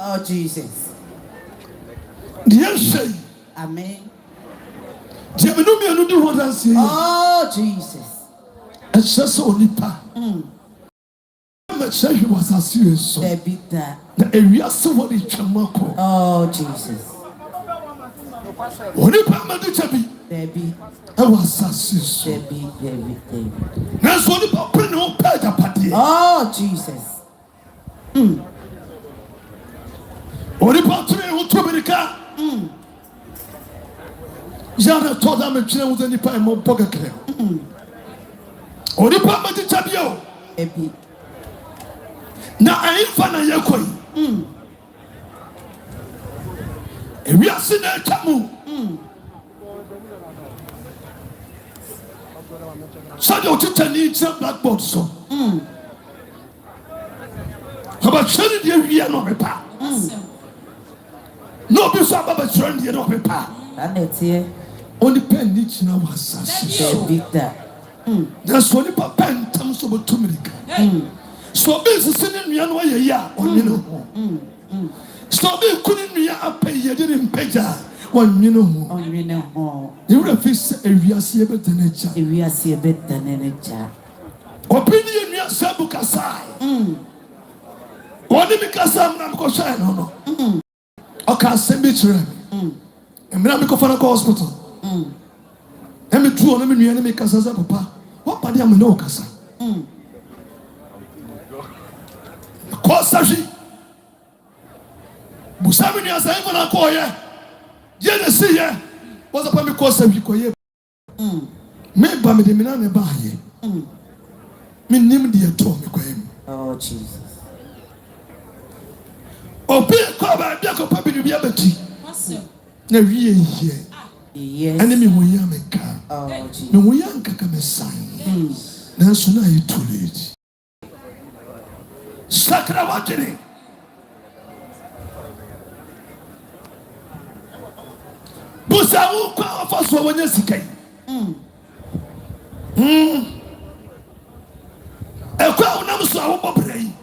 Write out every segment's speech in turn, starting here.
Oh, Jesus. Yes, Amen. Oh, Jesus. It's just only pa. I'm sure he was a serious son. The area somebody chamako. Oh, Jesus. Only pa Madichabi. Baby. I was a serious. Baby. That's only pa Preno Pega Patti. Oh, Jesus. Only pa Treno to America. Jana told them a children with any pie more pocket. Only pa Madichabio. Baby. Now I ain't fun at your coin. And we are seeing a tamu. So you teacher needs a blackboard so. How about sending the area no repair? No, be so about sending the no repair. And it's here. Only pen each now was that's only pen comes over 2 minutes. So this sending me another year on you know. Stop being couldn't me up pay you didn't pay ya. One you know. You would have fixed a real see better than nature. If we are see better than nature. Opinion your sabuka side. One because I'm not going to no. Okay, send me to him. And I'm going to go hospital. Let me do on me enemy Casa Papa. What party am no Casa? Cosashi Busami as I want to call ya. Jenny, ya. What's upon me cause of you? Made by me the Milan Baye. Me name the atomic. Oh, Jesus. Oh, be a cover, Jacob Papi to be able to. Now, here. Yes. Enemy we are maker. Oh, Jesus. No, we are come a sign. Now, so now you too late. Sakra watching. Busa will call for so when you see. A crowd never saw a brain.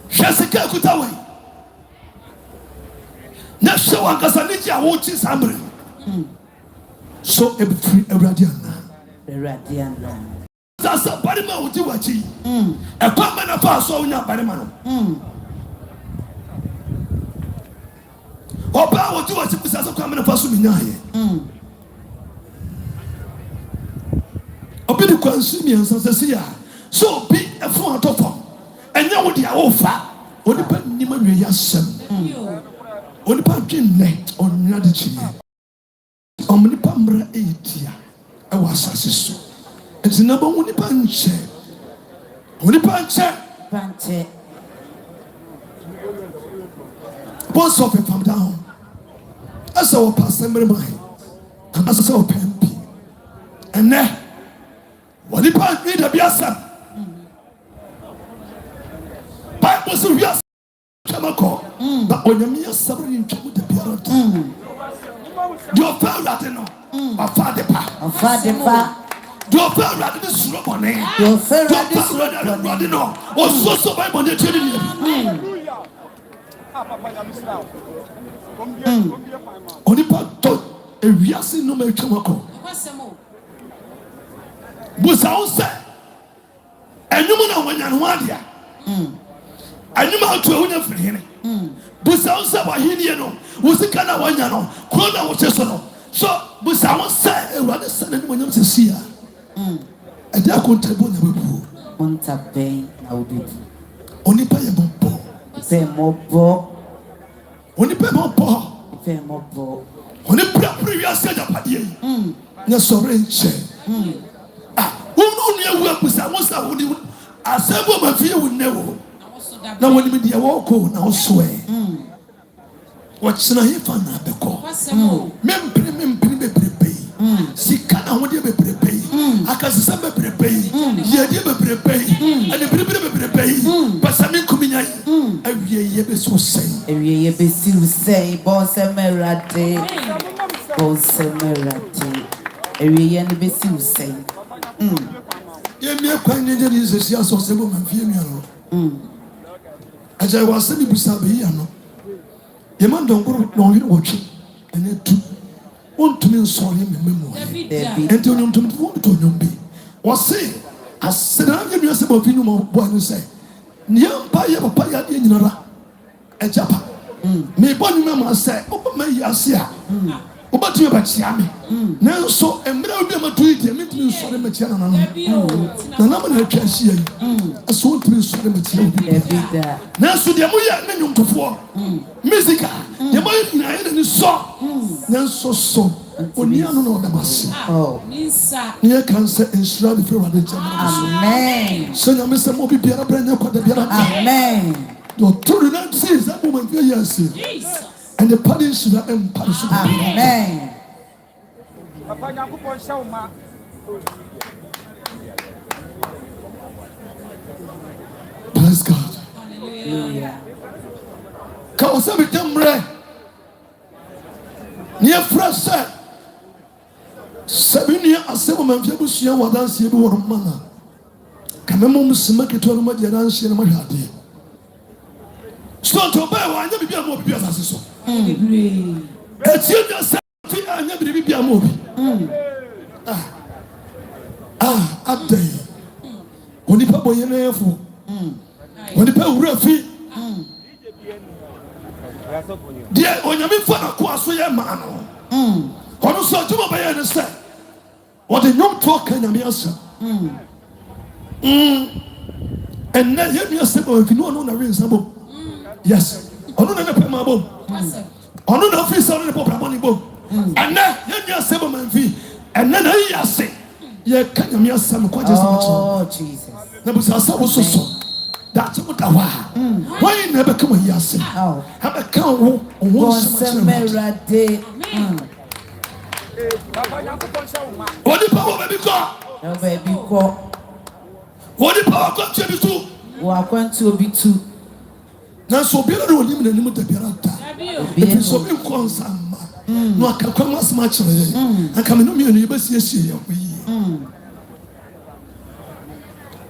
Jessica Kutawi. Now, so I got a ninja watching somebody. So, a free a radiana. That's a body man with you. A common of our soul, not by the man. Or power to us if it's a common of us. A bit of consumers as a seer. So be a front of them. And now with the offer, or the Niman Yassam, or the pumpkin net or Nadichi. Omnipamra 8 I was a sister. It's number one punch. Only punch. Once of a farm down. As our pastor, and as our pampi. And then, what if I made a biasa? Bible says, yes, Chamako, but when you mean suffering to the parent, your father, no, a father, your father, this robber, your father, no, or so by money. Onipa to ewiase no ma twamako busa wo se enum na wanya no adia enum atu wonya firi hene busa wo se ba hene no wo sika na wanya no ko na wo cheso no so busa wo se ewade se na wanya se sia ada ko ntabo na bebu ontaben na obebu onipa ye bombo fe mobo onipa mobo fe mobo oni previous Japadie na sorry nche wonu ya wu apusa wo sa wo ni Aseibu Amanfi wo newo na woni me dia wo ko na wo so wo china he fa na beko mempre bebrebe sika na wo de bebrebe akasesa bebrebe ye de bebrebe ade bebrebe pasami kuminya awie ye be so sei ewie ye be si usei bon semerate ewie ye ne be si usei ye me kwa nje ni se sia so Aseibu Amanfi mi ano aja wa se bi busa be ya no ye man don guru no wi wo twi ene tu won tumi nso ye me memo enti onum tumi won to nyom bi wo se asena ye mi Aseibu Amanfi nyum bo anu se ni ampa ye papa ya de nyinara ejapa me bo nyum ma se oba yi ase a oba tu ba chia me nanso emre obi ma tu ide me tumi nso re ma chia na na na twa sia yi aso tumi nso re ma chia obi nanso de mo ya na nyum tofo musica de mo na ye ni so nanso so oni anu na oda basi ni kan se insura be fe wa de chama amen so nya me se mo bi biara branya kwa de biara amen do turu na see that woman fe yes Jesus and the pardon should have pardon. Amen. Praise God. Hallelujah. Can we say with them bre? Near fresh Sabini Aseibu Amanfi busia wadanse bi woro mana. Kamemo musima keto no ma dia dan hye no ma hwade. So to buy wa anya bibia mo bibia asase so. Etie nya se fi anya bibia mo bi. Abdai. Oni pa boye na yefo. Oni pa wura fi. Dia onyame fa na ko aso ye ma no. Ono so tuma ba ye ne se. O de nyom to ka nyame asa. And na ye mi Aseibu Amanfi no na rin sabo. Yes. Ono na pe ma bom. Ono na office ono na pop money bom. And na ye mi Aseibu Amanfi. And na ye ase. Ye ka nyame asa me kwa Jesus na chi. Oh Jesus. Na bu sa sa wo so. That's what I want. Why never come here? Say, how come one semerate? What the power baby go? No baby go. What the power go to be too? What going to be too? Now so be able to limit the limit of the pirata. If it's so inconstant, no, I can come as much. I come in the university.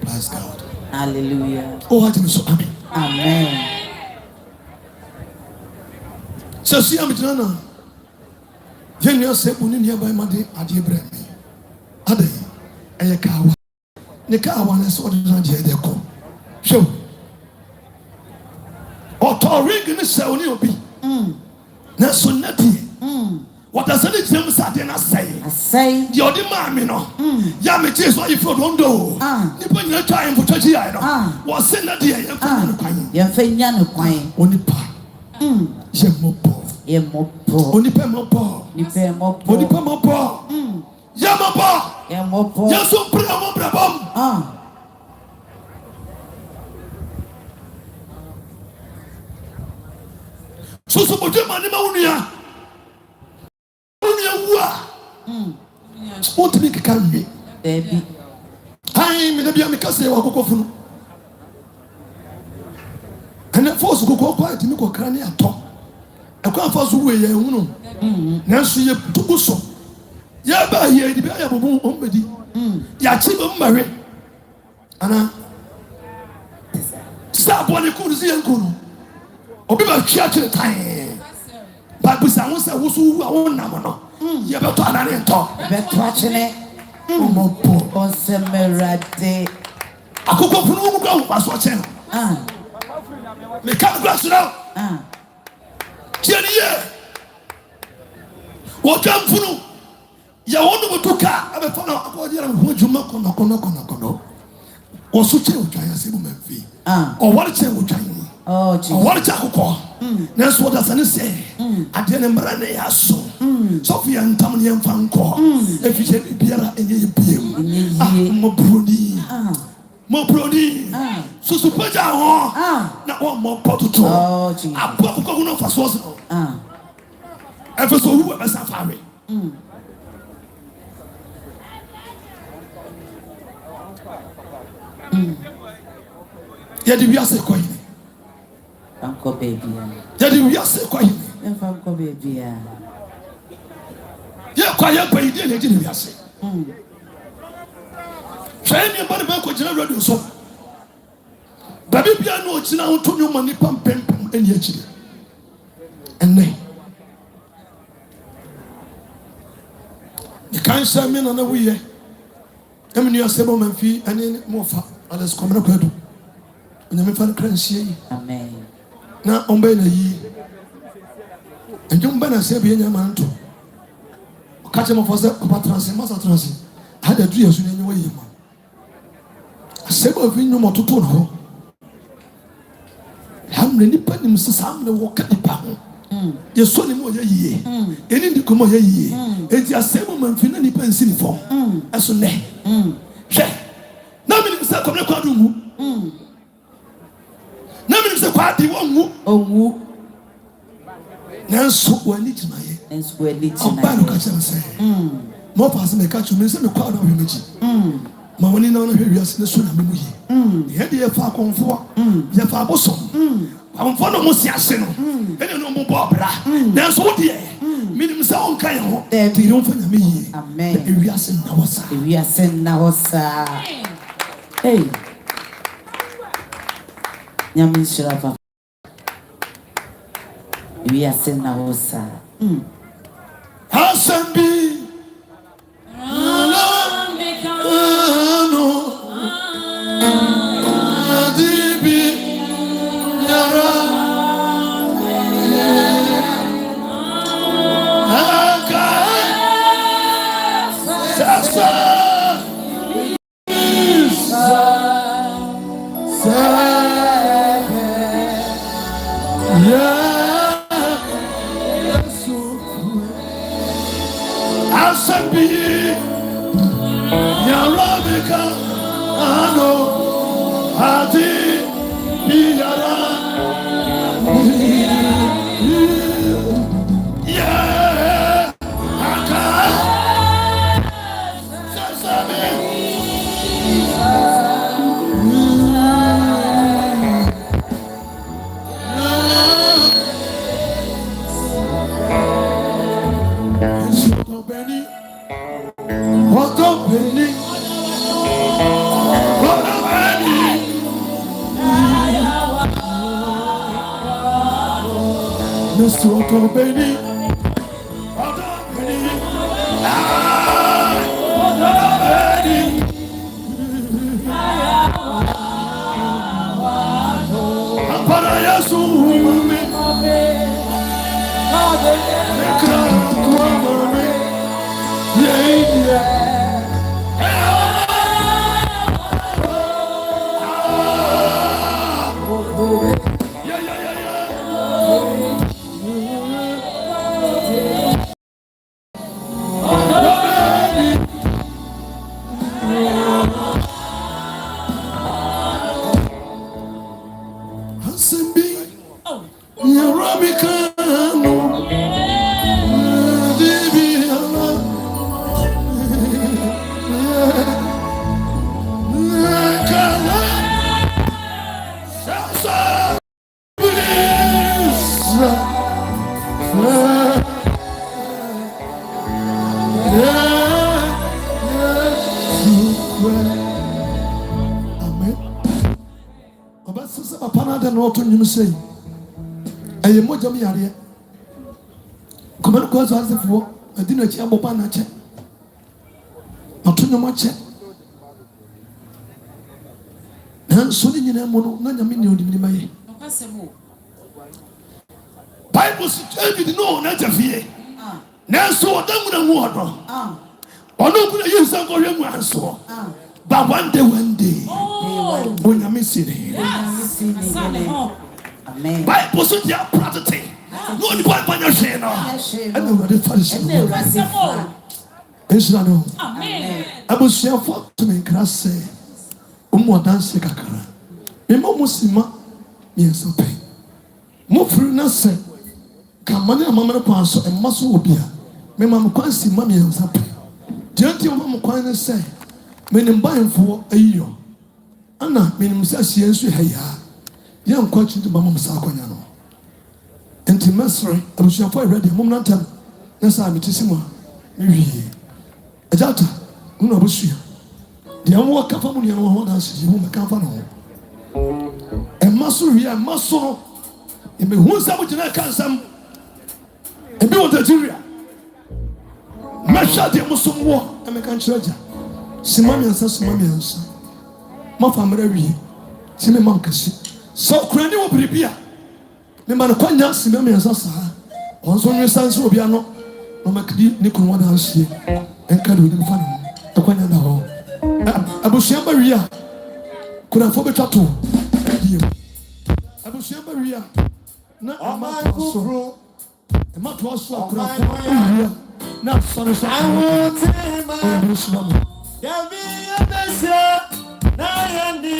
Praise God. Hallelujah. Oh, what is so amen. Amen. So see, I'm Jana. Then you say, "When you buy my day, I did bread me." Ade, a car. The car one is what is not here. They come. Show. Or to ring in the cell, you'll be. That's so nutty. What does it James Adena say? I say, you're the mammy, no. Yammy is what you don't do. You put your time for 30 years. What's in that year? You're failing a coin. Only pa. Yemopo. Yemopo. Only pemopo. Nipemopo. Only pemopo. Yamopo. Yemopo. Yaso Brabom. So bote mani ma unia. Unia wa. What make can be? Baby. Hi, me na bia me kase wa kokofo no. And the force go quiet me ko kra ne ato. E kwa force we ye hu no. Na so ye tugu so. Ya ba here di bia ya bobu ombedi. Ya chi bo mare. Ana stop one ko zi enko no. Obi ba twa twa tan. Ba busa won se wo so wu a won nam no. Ye be to anane nto. Be to achene. Omopo Bonsemerade. Akoko funu mu kwa wo so chen. Me can't grass now. Tieniye. What am funu? Ya wonu mutuka abe fana akodi ram ho juma kono. Osuche utwan Aseibu Amanfi. O wari che utwan. Oh Jesus. O wari che akoko. Na so da sane se. Ade ne mra ne yaso. Sofia ntam ne mfa nko. Efiche biara enye yebiem. Mo broni. Mo broni. So paja ho. Na o mo potuto. Oh Jesus. Apo akoko no fa so so. Efeso hu be safari. Yadi wiase kwa hini. Uncle baby. Yadi wiase kwa hini. Uncle baby. Ye kwa ye kwa hini yadi wiase. Shani mbani ba kwa jina radio so. Babi bia no china onto nyoma nipa mpempem eni achire. Enne. Ni kansa me na na wiye. Emini Aseibu Amanfi ani mofa alles komra kwadu. Nyame fa kransie yi. Amen. Na ombe na yi. Enjumba na Aseibu ye nyama nto. Okache mo fose papa masa transi. Hada du yesu nyi we yi ma. Aseibu Amanfi nyomo toto na ho. Hamre ni pa nim sesam na wo ka ni pa ho. Yesu ni mo ye yi. Eni ndi ko mo ye yi. Enti Aseibu Amanfi na ni pa nsi ni fo. Eso ne. Hwe. Na mi ni se komre kwadu mu. Na mi se kwa di won Owu. Nanso wani timaye. Nanso wani timaye. Oba no ka chere se. Mo pass me ka chu me se me kwa na hwe meji. Ma woni na hwe wiase ne so na me mu yi. Ye de ye fa konfo. Ye fa bosom. Konfo no mo si ase no. Ene no mo bo bra. Nanso wo de minim se on kan ho. Ti ron fa na me yi. Amen. E wiase na wosa. E wiase na wosa. Hey. Nyame shirafa. We are saying now, sir. Asembi. say, I am more Jammy area. Come on, cause as if war, I didn't check Bopana check. Not to know much. And so in your mono, none of me knew the May. Bible says, you know, not a fear. Now, so I don't want to water. Or no, could I use some Korean answer? But one day, when you're missing it, Bible says, you are property. No one quite by your share. I know what it is. It's not all. I was share for to make us say, more dance kakara. Me mama sima, me so pay. Mo free na say, come money mama pass and muscle obia. Me mama kwansi mama me so pay. Janti mama kwan say, me nem buy for a year. Anna me nem say siensu heya. Yan kwachi to mama sa kwanya no. Enti mesre, abusia for ready mom na tam. Na sa me tisimo. Me wi. Ajata, una abusia. The only family I want to see you make a fan. And muscle here, muscle. If you want somebody to can some, and be on the Nigeria. Masha the Muslim war, and make a church. Simami and Simami and son. My family, Simmy Monkasi. So, Cranny will be here. The man of Quanya, Simami and Sasa. Once on your sons will be a no, no, Nickel one house here, and can do the fun. The Quanya now. Abusia Maria could have forgot to Abusia Maria. Not a man who a much was so not son of I won't say my Muslim. Give me a message. Now and the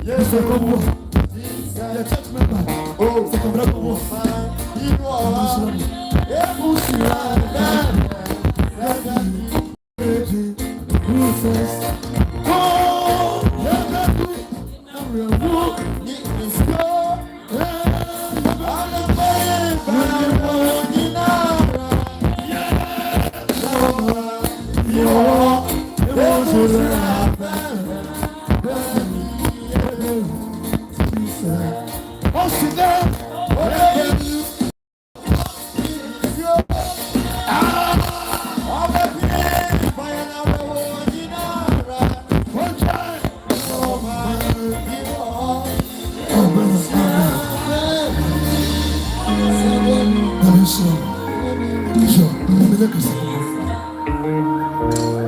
yes, I go. The church member. Oh, the brother. You are.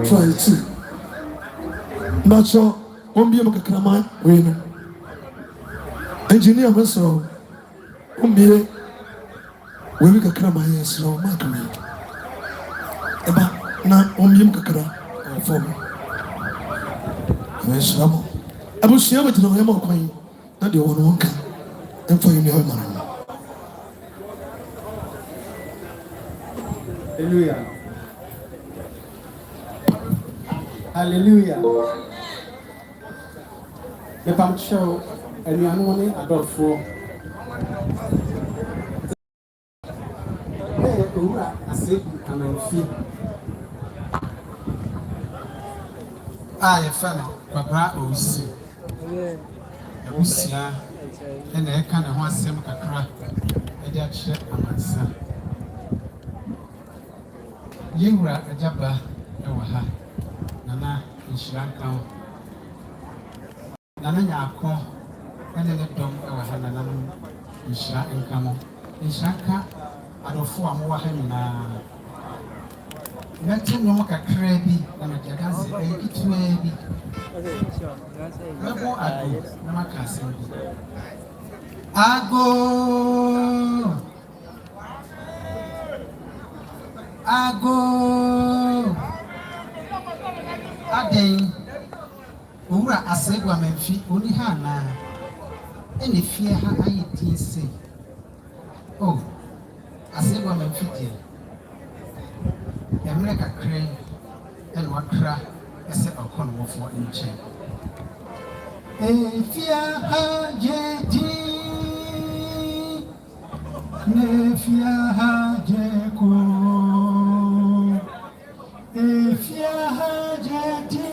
Try it too. Not sure. Won't be able to come on. Wait. Engineer, what's wrong? Won't be able to come on. Yes, no, not me. About not won't be able to come on for me. Yes, no. I was here with no more coin. Not the one come. And for you, no man. Hallelujah. Hallelujah. The pump show and you are only adult for. Aseibu Amanfi. I fell, Babra Osi. Usia, and I can't want some crack. And that shit, Amansa. Yingra Ajaba, Ewaha, Nana, Inshiranka, Nana Yako, and then the dome Ewaha, Nana, Inshiranka, Inshiranka, I don't form Wahana. Nothing no more crabby than a jackass, it may be. No more, I go. Ago Aden Ura Aseibu Amanfi only Hana any fear her I say. Oh, Aseibu Amanfi America crane and what crack as a corner for in chain. A fear her Nefia hajeko, Nefia hajeti,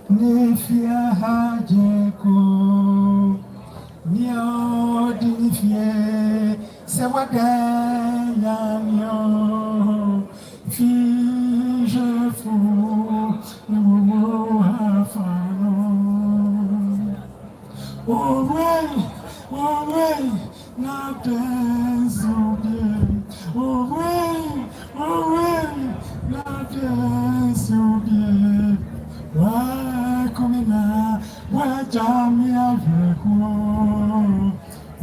Nefia hajeko, Nio dinifie, Sewagaya nio, Fije fou, Numo hafano, Owe, na desubie, Owe, na desubie, Wa kumina, wa jamia veko,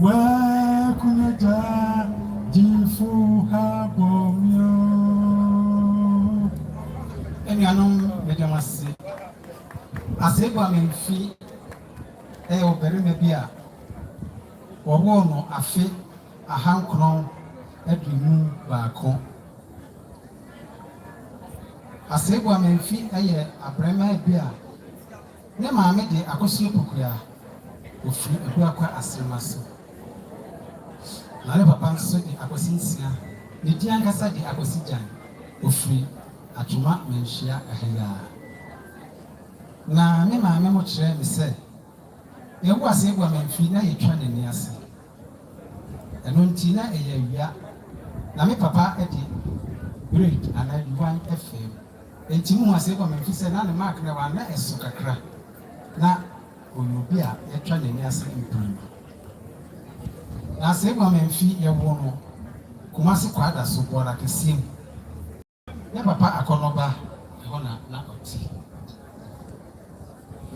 Wa kuneta, Jifu habomyo. Enianom medamasi, Aseibu Amanfi, operime bia, Wawono afe, ahankron, edumu baako. Aseibu Amanfi abrema bia, ne maame de akosie pokuya, ofiri edu akwa asemaso. Na ne papa nso de akosi nsia, ne di ankasa de akosi jan, ofiri atuma menhia ahaya. Na me maame mo kire me se, ewu Aseibu Amanfi na yetwa ne ni ase. Eno nti na eyawia, na me papa edi grade ana 1 FM. Enti mu Aseibu Amanfi se na ne mark na wa na eso kakra. Na oyobi a yetwa ne ni ase improvement. Na Aseibu Amanfi ye wo no Kumasi kwada so bora kesim. Ne papa akonoba ehona na oti.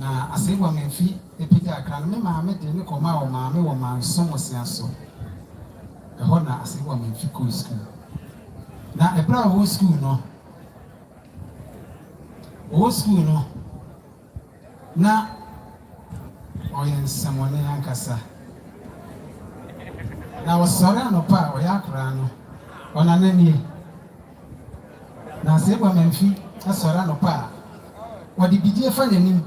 Na Aseibu Amanfi epija akra no me maame de ne koma o maame wo manso mosiaso. Ehona Aseibu Amanfi ko school. Na ebra wo school no. Wo school no. Na oyen samone ankasa. Na wasore anopa oyakra no. Ona nani. Na Aseibu Amanfi asore anopa. Wadi bidie fa nanim.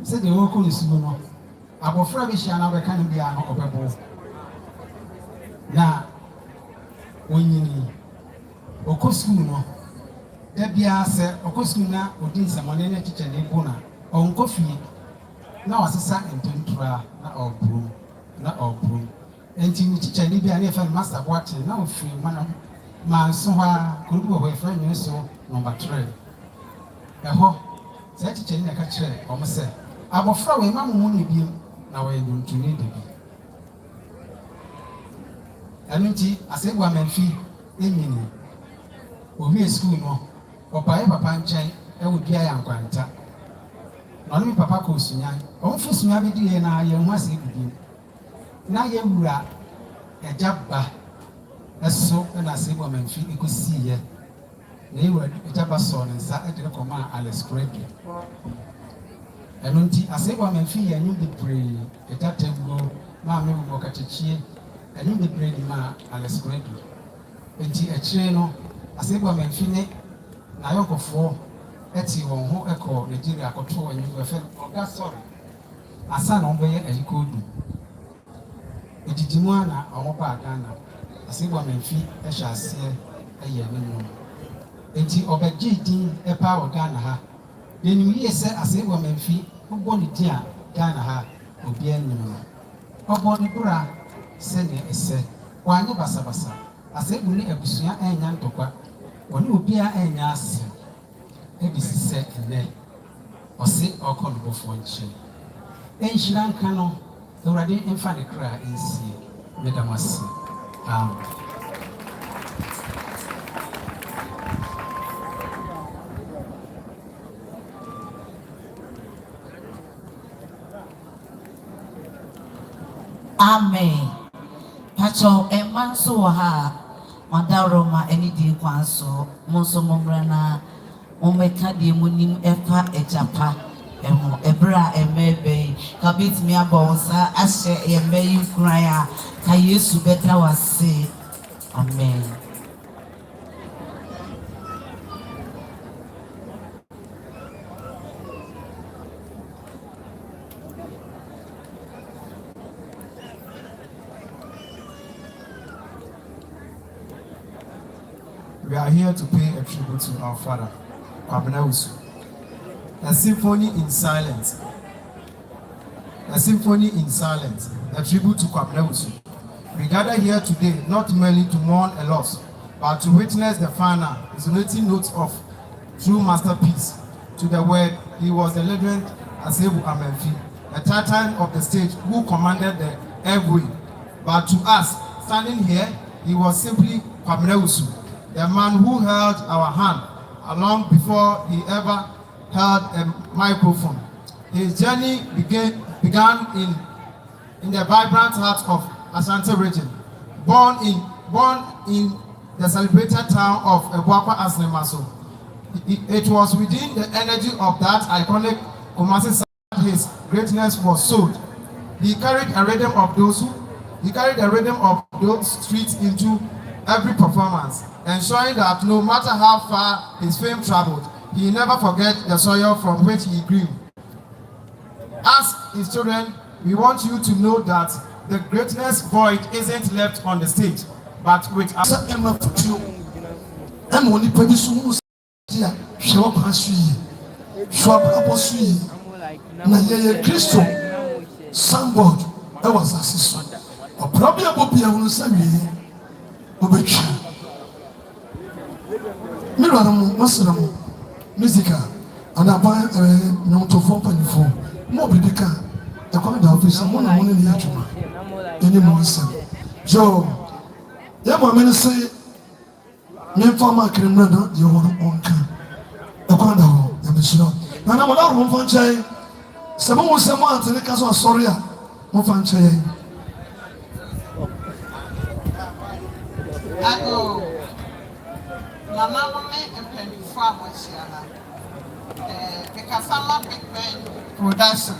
Se de wo ko nsugo no. Abofra be hia na be kan bia no obebo. Na onyini okosu no da bia se okosu na odi samone na chiche ne bu na onkofie na wasesa ententura na obrum enti ni chiche ne bia na efa master boate na ofie mana manso ha kurubu ho efa nyi so number 3 eho se chiche ne ka kire o se abofra we mamu ne biem na we ntuntuni de bi. Anunti Aseibu Amanfi emini owie school no opae papa nchen ewudi aya nkwanta na no papa ko sunya onfu sunya bi die na ye hu Aseibu bi na ye wura ejaba eso na Aseibu Amanfi ekosi ye na ye wura ejaba so ne nsa edere koma Alex Craig anunti Aseibu Amanfi ye nyu bebre edatemgo ma me mo kachechie enu bebre ni ma Alex Craig enti echire no Aseibu Amanfi ne na yokofo eti won ho eko Nigeria akoto wanyu efe oga sorry asa na oboye ayikodu ejijimu ana omopa Ghana Aseibu Amanfi ehya ase eye ne no enti obeji din epa o Ghana ha denim ye se Aseibu Amanfi ogbo ni din a Ghana ha obi anim ogbo ni bura se ne ese wanye basabasa Aseibu ne abusua enya ntokwa woni obi a enya ase ebisi se ene osi okonbofo nche enhira nka no Ewurade emfa ne kra ensi medamasi Amen. Pacho emanso ha madaroma eni di kwanso monso momrana omeka di munim efa ejapa emo ebra emebe kabit mi abonsa ashe yemeyi kraya ka Yesu beta wase. Amen. are here to pay a tribute to our father, Kwabena. A symphony in silence. A symphony in silence. A tribute to Kwabena. We gather here today not merely to mourn a loss, but to witness the final, resonating notes of true masterpiece. To the word, he was the legend Aseibu Amanfi, a titan of the stage who commanded the airway. But to us, standing here, he was simply Kwabena, the man who held our hand long before he ever held a microphone. His journey began in the vibrant heart of Ashanti region. Born in the celebrated town of Ebuakwa Asnemaso. It was within the energy of that iconic Kumasi that his greatness was sold. He carried a rhythm of those streets into every performance, ensuring that no matter how far his fame traveled, he never forget the soil from which he grew. As his children, we want you to know that the greatness void isn't left on the stage, but with us. Musical and about no to form for more medical. The commander officer, one in the actual. Any more, Joe. Yeah, my men say, men farmer criminal, you want on camp. The commander, the mission. And I'm not one for Jay. Someone was someone to the castle of Soria. One for Jay. I go. Mama, and penny farmers, because I'm a big man production.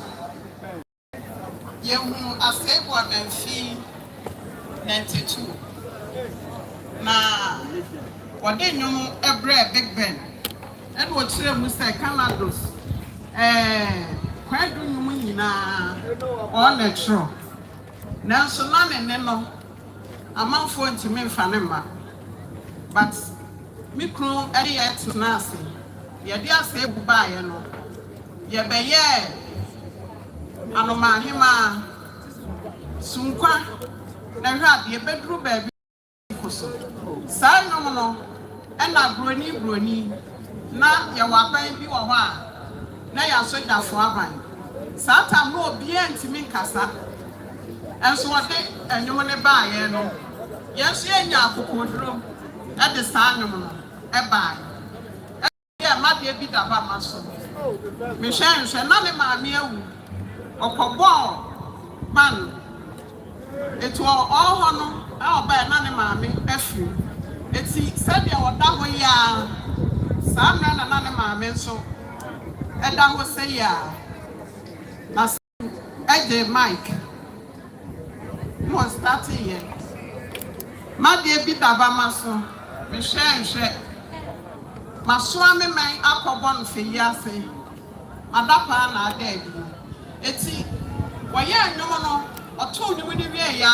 You Aseibu Amanfi 92. Now, what they know a big ben, and what you must say, Canados, quite do you mean on the true. Now, so none and no, I'm not for to me Fanema, but me crew at Nasi, your dear Aseibu by and your baye. Anoma hima sunkwa na hwa de bedru baabi koso saa nyom no na broni na ye waban bi wo ho a na ya so dafo aban saa tam no obi antimi nkasa enso wode enyom ne baaye no yeso enya akokodro e de saa nyom no e baaye e ma de bi daba maso me hwe na le maame awu Okobo man it was all hono our by nane mame efu eti said ya oda ho ya sam na nane mame so eda ho say ya na the mic mo start here ma de bi daba maso me hwe maso ame man akobo no fe ya se adapa na ada bi eti waye anyomo no oto ni wini wie ya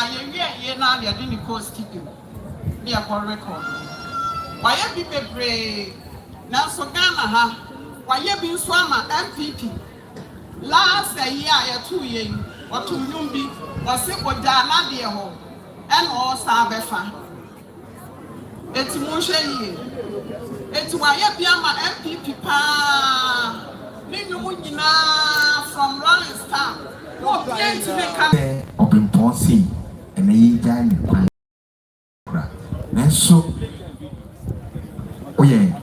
ye na ya de ni ko studio ni akọ record waye bi bebre na so Ghana ha waye bi nso ama MPP last year ya 2 years oto nyum bi wase oja na de ho en o sa befa eti mo hwe yi eti waye bi ama MPP pa from Rolling Star. No, plenty make come. Open policy and a time. Then so, oh yeah,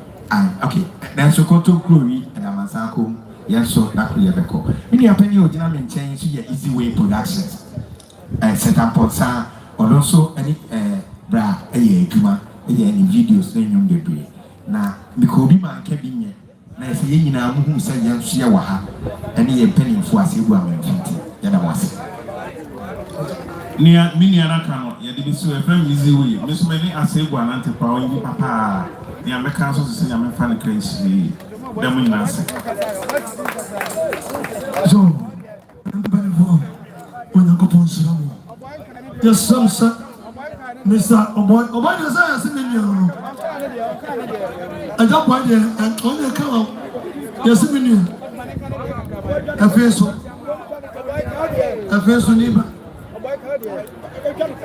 okay. Then so go to Glory and Amasako. Yes, so that we have a call. Many a penny original change here easy way productions. Set up on sa or also any bra a guma any videos then you debris. Now, because we man can be na ese ye nyina muhu se yanhye wa ha ene ye penifo Aseibu Amanfi ya da wase nia minia na kano ye de bisu e fam easy way me so many Aseibu anante pa onyi papa nia meka so se nya me fa ne crazy dem nyina se so ndbenvo onya ko ponsira mo yes some sir Mr. Oboy, Oboy is a senior. At that point, and on the come, yes, we knew a face of neighbor.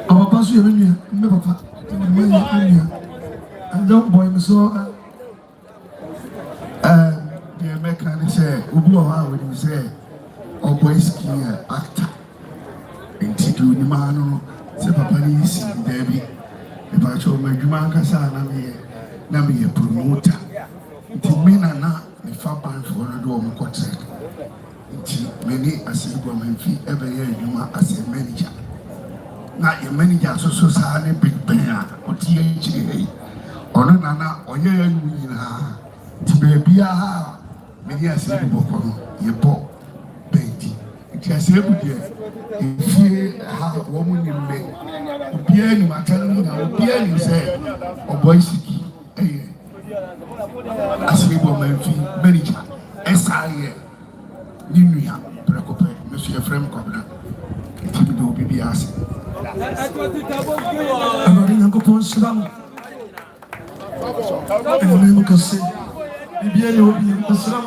Our pass you never and don't boy so the American say, Ubu, when you say, oh, boys, actor. And to do the man, say, Papa, is Debbie. If I told my Jumanka, Nami a promoter. It mean a fabban for a dorm contract. Many Aseibu Amanfi every year you as a manager. Now a manager so society big bear or THA or Nana or Yana to be a many Aseibu ye bought baby. It has every year. If you have a woman in bed, Pierre, my telling me, Pierre said, or boys. Aseibu Amanfi manager SIA Ninuya Precope Monsieur Frem Cobra Tibido BBS I'm going Slam and can say BBA Slam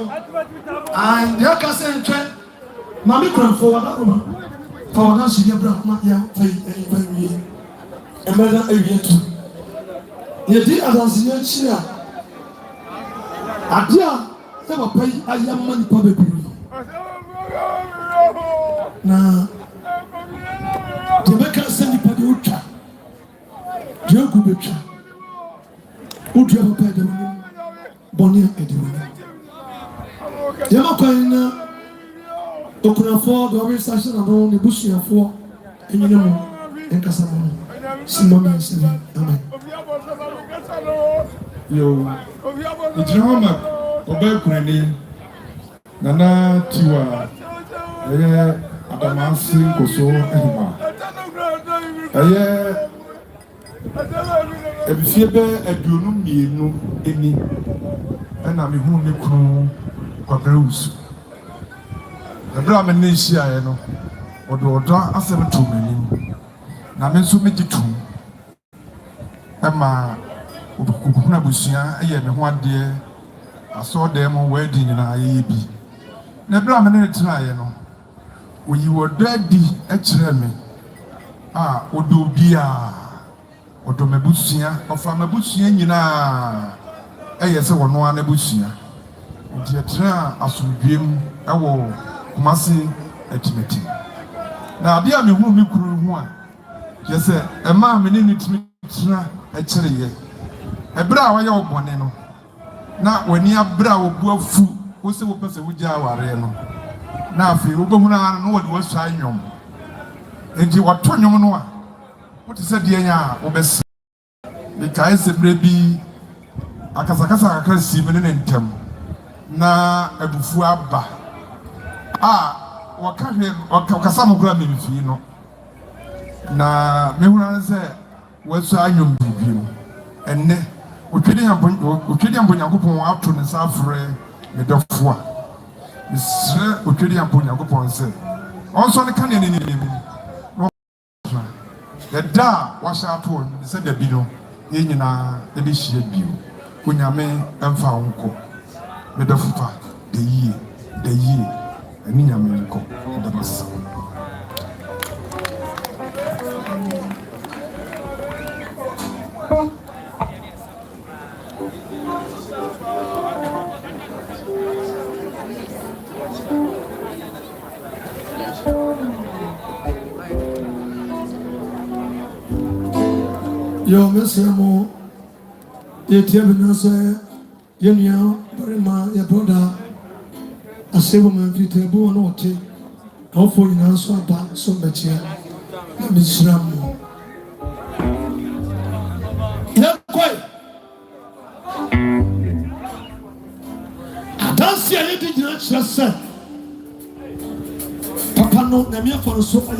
and the Cassan Trent Mammy Cram for that she brought my young and Madame Aviator. You did as I Adia, never pay a young man publicly. Now, to make us send the Paducha, Jogubicha, would you ever pay the money? Bonnie and the money. Yamakoina, Okunafo, the organization around the bush and four, and you know, and Casamon, Simon and Seven. Amen. Yo, the drama of Belgrade, Nana Tiwa, Adamasi, Koso, Oheneba. A fever, a dunum, no, any, and I'm a home crew, Quadrus. The Brahman Nation, or the order as 7 many. Namen so many two. Emma. Kuna busia eye me ho ade aso dem wedding na aye bi na bra me ne tena aye no oyi wodadi e kire me odo bia odo mabusia ofa mabusia nyina eye se wono ana busia nti tena asomdwem ewo Kumasi etimeti na ade a me hu me kuru hu a je se e ma me ne nitimi tena e kire ye ebra wa ye obone no na wani abra obu afu wo se wo pese wo gya aware no na afi wo bohu na no wo de wo swa nwom enji wato nwom no a wo te se de anya wo bes bi kai se bre bi akasakasa akra si me ne ntem na abufu aba wo ka hwe okasa mo kura me fi no na me hu na se wo swa nwom bi no enne Ukedi ambo Nyankopon ato ne safre me dofo a misre ukedi ambo Nyankopon se onso ne kane ne no the da washa ato se da bi no ye nyina e be hie bio onyame emfa wonko me dofo pa de yie ani nyame nko da bas Yo, Monsieur Mo, you tell me now, sir, you know, very much, your brother, Aseibu Amanfi, Tebu, and Ote, how for you now, so about so much here, Mr. Mo. Yeah, quite. I don't see anything you just said. Papa, no, I'm here for the sofa.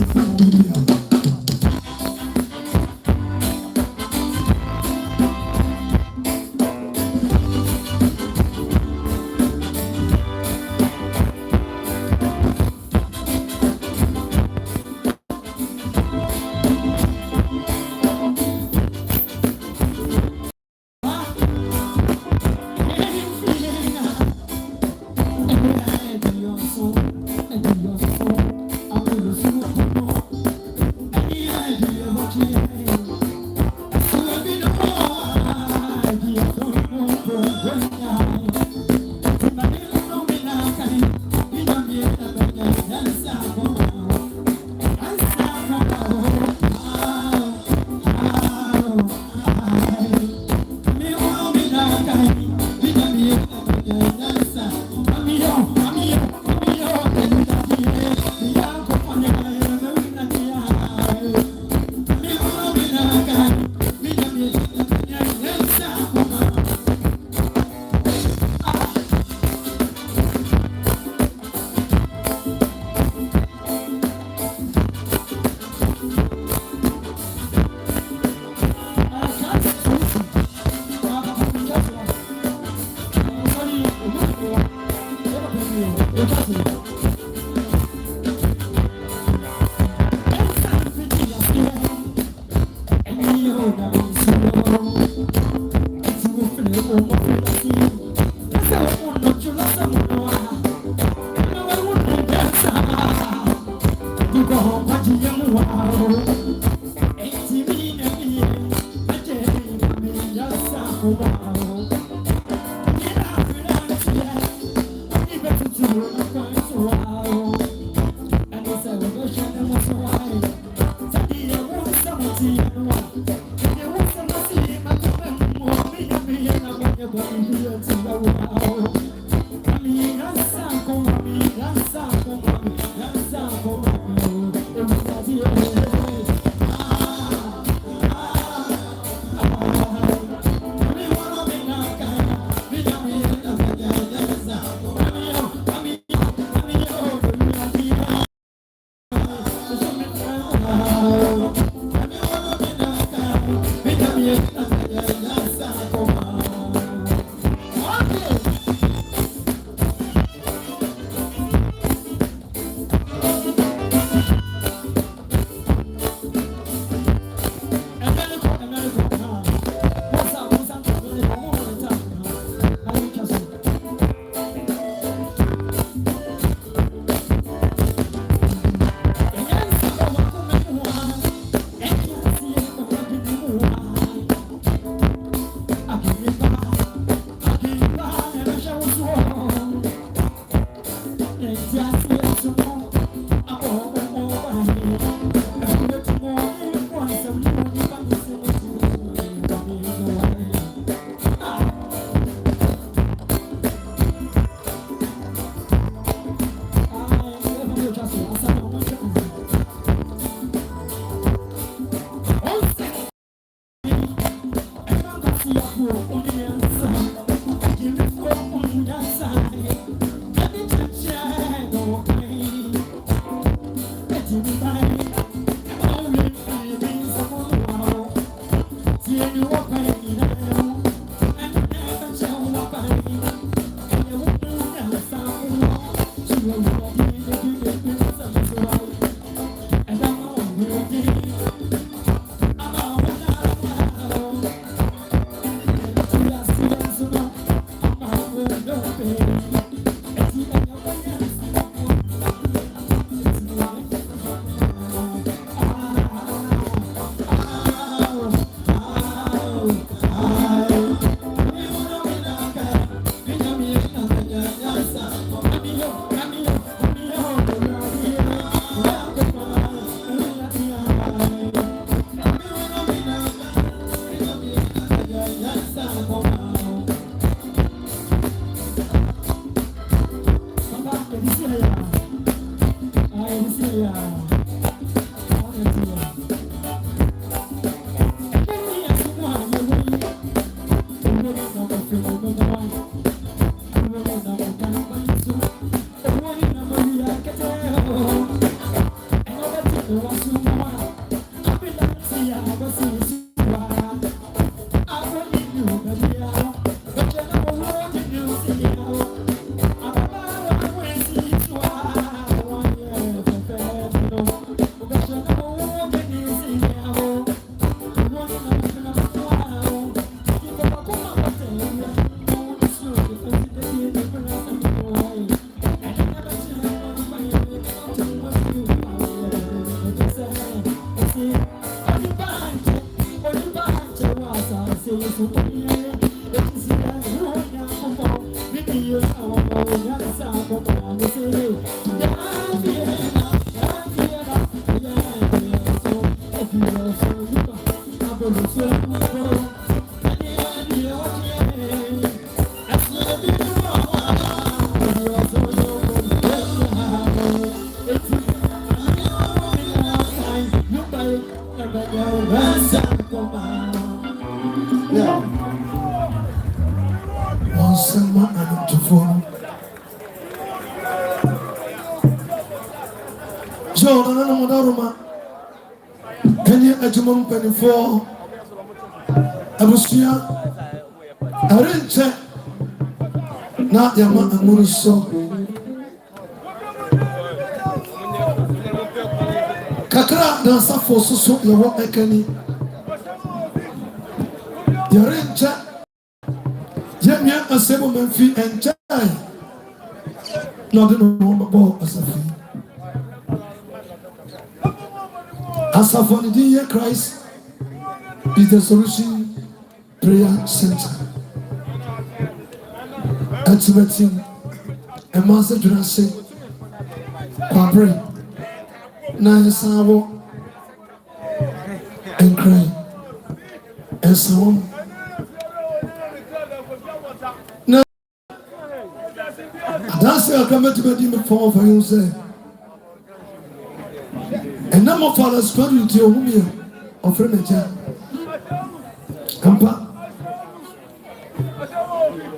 For Abusia, Arenche, not Yama Amuso, kakra na asafo so yɛwɔ ɛkani yɛrenkyɛ yɛnua Aseibu Amanfi ɛnkyɛ na ɔde no bɛbɔ asafo yi asafo ne din yɛ Christ is the solution prayer center activating a master Jurassic Tabiri na yɛsan and cry and so on. Now that's why I come to be before for you say and now my father's going to your home of furniture Kampa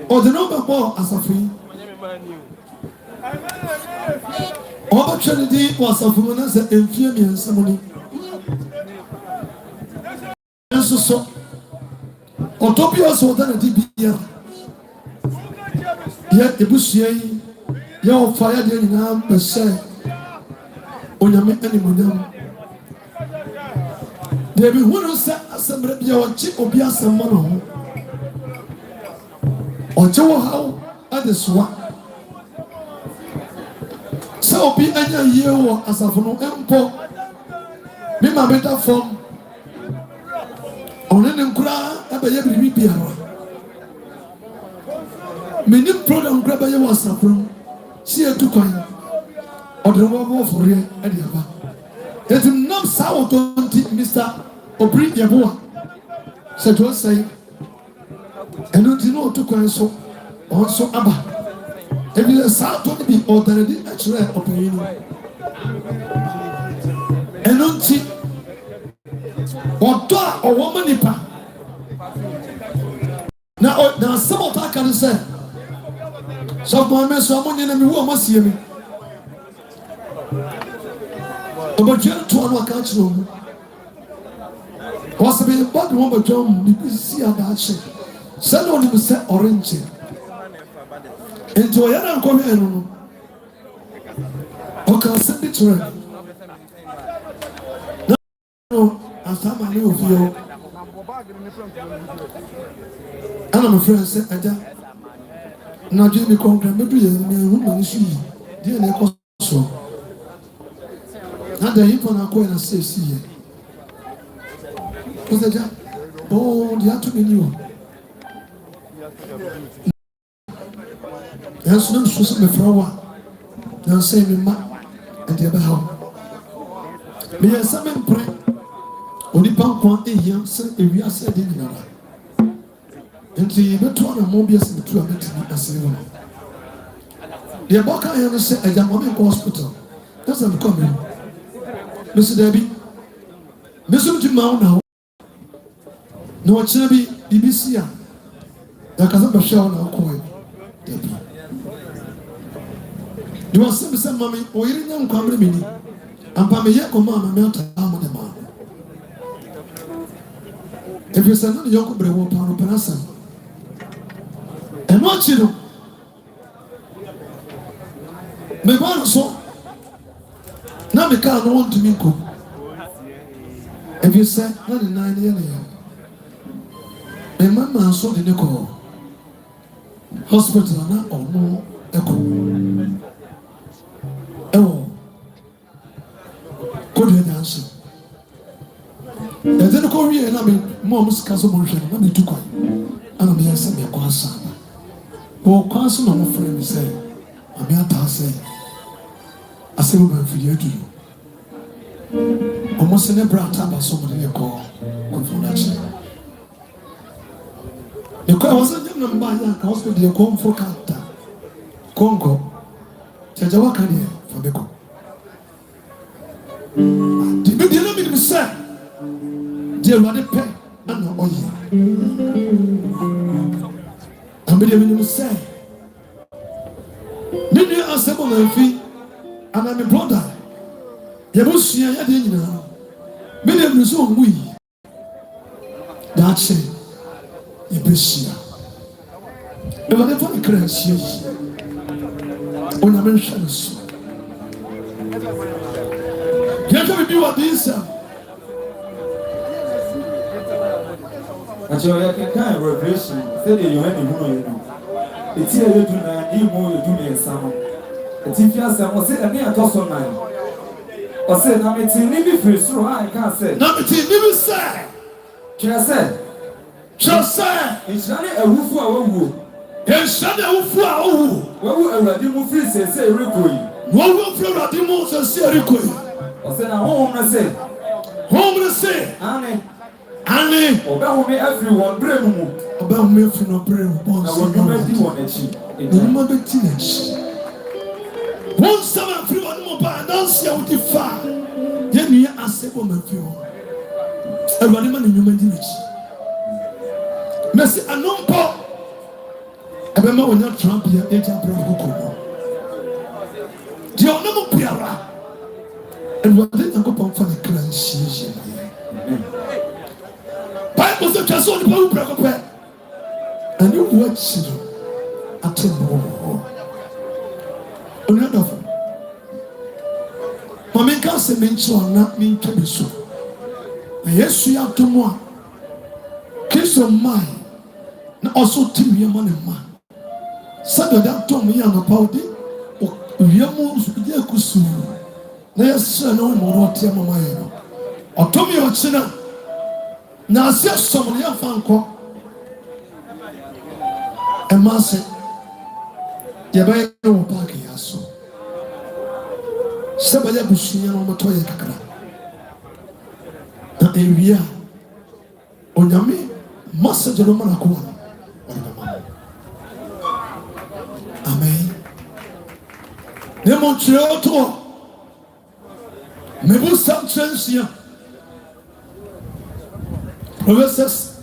or the number more as a free opportunity was a woman as an inferior ceremony. And so, Utopia so than a DBA. Yet the Bussier, your fire in arm, the say, on your many madam. There be one who said, Assembly, your chip or be a someone or Joe how others what. So be any year as a phone empo. Be my better form. On any cry, I be able to be here. Many program grab a was a from. See a 2 coin. Or the one for real and the other. Let him not sour 20 Mr. Obri Yaboa. Said to us say, and don't you know 2 coins so also Abba. If you are south to be already actually opinion. And don't see or woman nipa. Now some of that can say. So my mess someone in me who must see me. But you to one catch room. Was be bad one but John be see about shit. Send on him say orange. Into a young coming okay, send it to her. No, I'm my new view. And I'm a friend said, Ada. Now, Jimmy Conquer, maybe a woman is she, dear Nicoso. Not the hip on a coin and say, see. Was that? Oh, the other new. There's no Susan Flower. Now say me, ma, and the other how. May I summon pray? Only pump 1 year, sir, if we are said in another. And the better Mobius in the 2 minutes as you know. The Aboka I say a young woman hospital. Doesn't come in. Mr. Debbie, Mr. Jimao now. No, it should be BBC. There can't be show now, coin. Debbie. You are some mammy, or you don't come to me. And Pamela command a melt arm on the man. If you send the young bravo pound of Panasa. And what you know, my man so now the car don't want to me go. If you say 99 years, my mama saw the nickel hospital now or no echo. Oh, good answer. And then go here and I mean, mom's cousin motion, let me do quite. And I'm here saying, well, cousin of my friend say, I'm here to say, Aseibu Amanfi to you. Almost in a brat about somebody they call confirmation. The call wasn't a number that hospital they come for Kata Congo. Tajawaka here for the call. The baby let me say, dear Mother Pen and Oye. And we say, Many Aseibu Amanfi, and I'm a brother. Yabusia Yadina. Many of us on we. That's it. Yabusia. If I never crash, when I mention this, Make me be what this. Actually, I can kind of revelation. Say that you have to know. It's here you do now. You more you do me some. It's if you are some. Say that me a toss on mine. Or say now it's in me free. So I can't say. Now it's in me say. Just say. Just say. It's not a woof for a woo. It's not a woof for a woo. What will already move free say recoi. What will feel at the most and say recoi. Or say now home I say. Home I say. Annie, about me everyone, Bremu, about me for no brain. I will never do one achieve. One summer, everyone mobile, dance out the far. Then you Aseibu Amanfi. Everybody man in human dignity. Mercy, I know Paul. I remember when you're Trump here, agent Bravo. The honorable Piara. And what did I go for the clan season? Bible says just on the Bible break up. And you watch it at the moment. Another one. Mama can't say mention not mean to be so. Yes, you have to more. Kiss of mine. Now also team your money man. Saturday that told me about it. We are more Yakusu. Yes, I know more what your mama. Or told me what you know. Now, I see someone here found call. And man said, "You better know park here so." Somebody has seen you on the toilet. Now, we are on your me. Master Jerome Akuan. Amen. Ne Montreal to. Me bu some chance here. Proverbs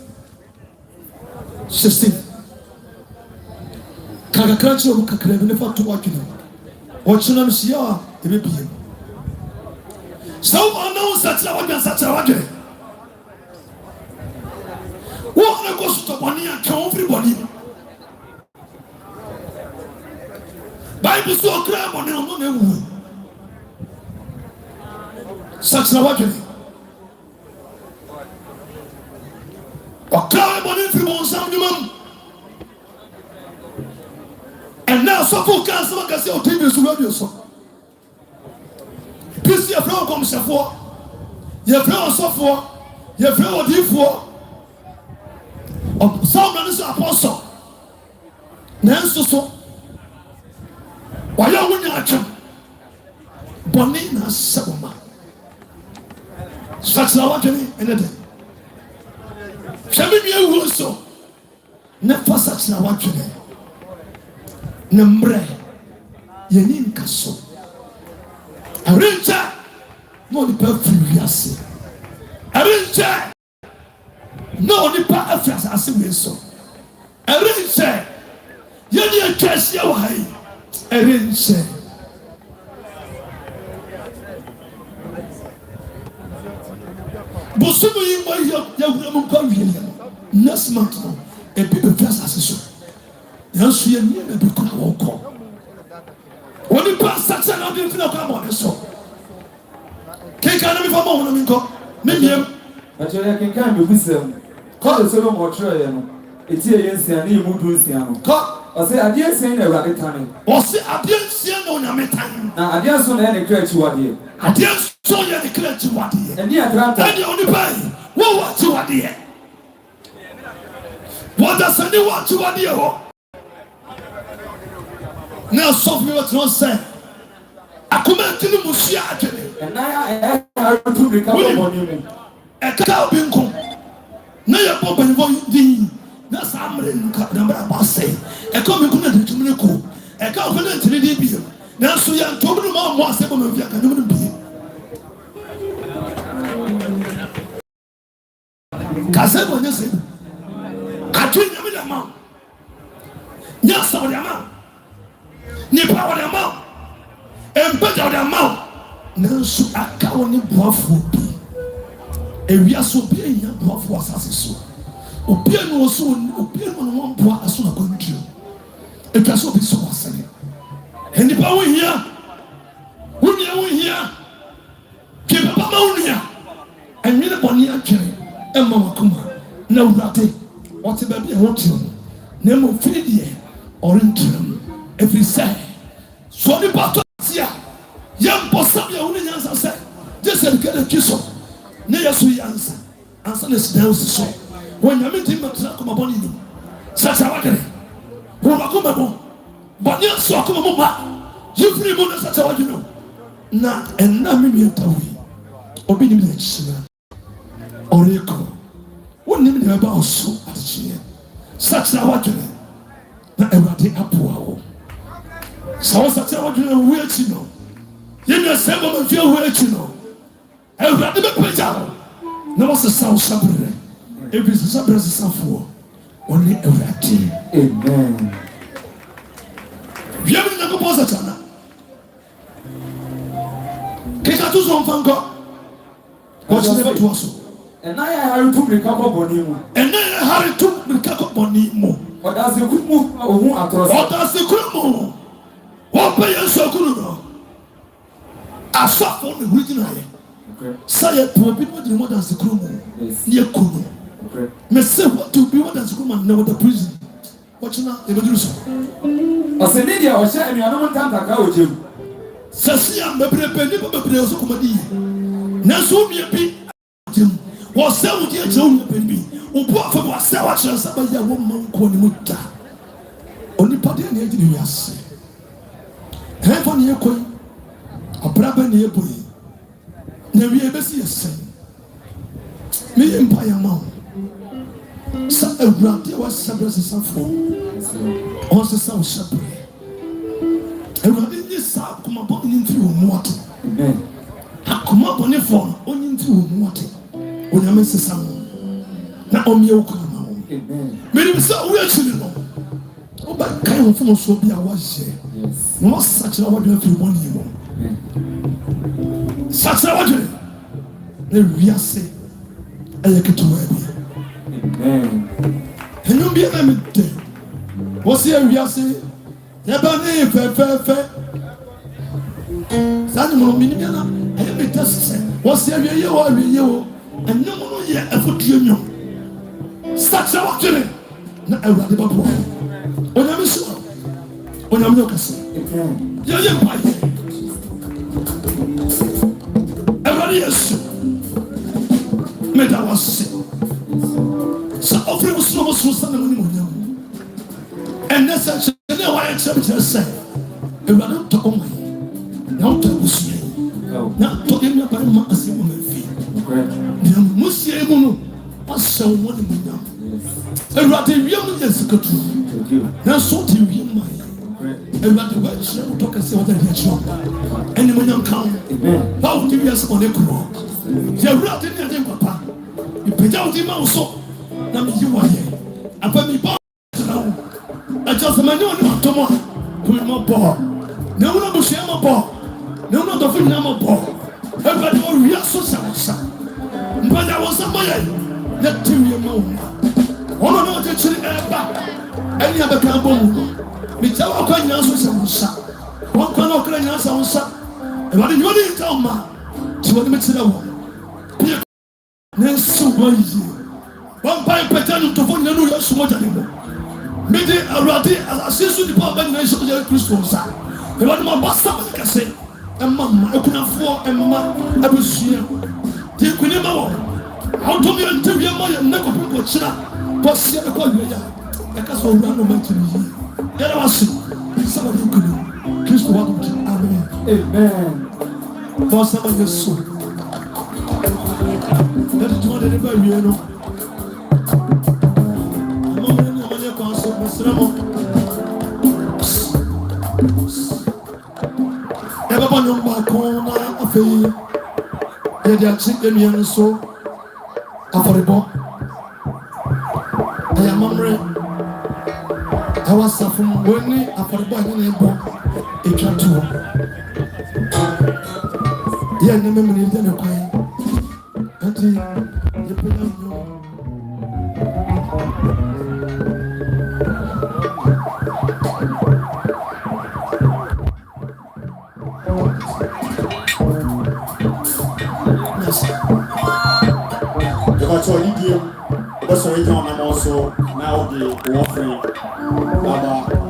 16. Kakakranchi obu kakrebi ne fa to wakino. Ochina msia ebe biye. So announce that la wadya satira wadye. Wo na go to boni an kan everybody. Bible so kra boni on na ewu. Satira wadye. And now, so for cancer, can say, "Oh, so radio so." Please, your friend comes for your friend so for your friend or deep for some is apostle. Nancy so why you win your action? Bonina Saboma. Such a what in it. Shall we be able so? Never such a what in it. Nambre Yenin Casso. A ranger, no the perfect. A ranger, no the part of as we saw. A ranger, Yenin Cassia, a ranger. Bosumu yi mo ya mu kwa wiye next month no e be first assessor yanso ye ni na be kuna wo ko woni pass section na be fina kwa mo so ke ka na me fa mo wono mi ko me miem actually I can kind of listen call the solo more try no eti e yensia na imu du nsia no ko o say ade nsia na ewade tane o say ade nsia na onyame tan na ade so na e kra chi wade ade so ye de kra chi wade and the atlanta and oni pai wo wa chi wade what does anyone chi wade ho now so me what no say akoma tini musia adwene and I to recover money mu e ka obi nko na ye bo banifo di na samre nka na bra ba say e ka obi nko na de tumne ko e ka obi na tiri di bi na so ya ntobu no ma mo Aseibu Amanfi aka no bi kase bo nyese atwi nyame da ma nya sa wo da ma ni pa wo da ma embeja wo da ma na so aka wo ni boafo bi ewia so bi enya boafo asase so obi enu so obi enu no won boa aso na kwantrio etwa so bi so wasane eni pa wo hia wo hia ke and you boni atwere e ma wakoma na urate o te ba bi e ho tim na mo fidie orintim every say so ni pato tia yam posam ya woni nyansa se Jesus kede kiso ne yesu yansa ansa ne sidau so when you meet matra ko maboni ni sasa wakere wo wakoma bo boni so ko mo ba yifri mo na sasa wadino na enna me mietawi obi ni me china oreko woni me ba oso atchie sasa wakere na ewade apoa wo sasa wakere wo echi no yenya sema me fie wo echi no ewade be peja na wo sasa sabre ebi sabre safo only ewade Amen. Viens na ko posa chana kika tu so mfango ko chine ba tu so And I have to be couple bonimu. ene hari tu mikako boni mo Or does the good move or who across? otasi kumo wo pe yeso kunu no asafo ne original Okay. say to be more than more than kumo Yes. ye kuno Okay. me say what to be more than kumo na the prison watching e be do so I said, Lydia, or share me, I don't want to go Jim. sasi am bebrebe ni bebrebe so komadi na so mi bi jim wo se wo die je wo bebi wo bo afa wo se wa chere sa ba ya wo man ko ni mutta oni pade na ejiri wi ase hefo ni ekoi abraba ni eboi na wi ebesi ese mi empa ya ma sa ewrade wa sabre safo on se sa o sabre ewrade ni sa kuma bo ni nti wo muate Amen. akuma bo ni fo oni nti wo muate onyame sesa na omie wo kuma wo Amen. meni sa wo achiri no o ba kai wo fo so bi a wa je Yes. no sacha wa do afiri woni mo sacha wa je ne wiase eye ketewa bi Amen. enu bi na me de wo se wiase ya ba ne fe sani mo mini bi na eye me test wo se wiye wo enu mo no ye afutuo nyo sacha wa je na awurade ba bo onyame so onyame no kase Amen. ye pai awurade yesu me da wase sa ofre mo so sa na mo ni mo nyam enne sa chene wa ye chebe se awurade to o mai na o to busu na to emi ba ma Aseibu Amanfi Okay. na musie mu no asa wo ni mo nyam awurade wiem no yesu katu Thank you. na so ti wiem mai awurade wa chere mo to kase wa da ya chere ene mo nyam kan Amen. ba wo ti wiase mo ne kuro ya awurade ni ade papa ipeja wo ti ma wo so na me yi wa ye apa mi ba tra wo aja se mani oni atomo ko mi mo bo na wo no shia mo bo na wo no do fi na mo bo awurade wo wia so sa mpada wo sa mo ye na ti wi ma wo ono no te chiri eba eni abeka bomu mi tawa kwa nyina so se musa won kwa no kra nyina sa musa e wadi nyoni ta ma ti wadi metira wo ne su bo yi won pai petanu to fo nyanu yo su mo jani mo mi di awradi asisu di pa ba nyina so je Kristo sa e wadi mo basta ba kase e mama e kuna fo e mama abusia ti kuni ma wo auto mi interview ma ya ne ko ko chira Bosi ya kwa yuya eka so urano matiri yara wasi sama dukulu Kristo wa duki amen Amen. bosa ba yesu nadi tuwa de ba wiye no ama mo ni amanya kwa so basramo eba ba no ba ko na afei ye dia chi enu so aforebo aya mamre awa safum woni aforebo ani na ebo etwa to ye na me mini de ne kwai anti ye pena no yes Pacho Lidium, Basari John, and also now the offering Baba.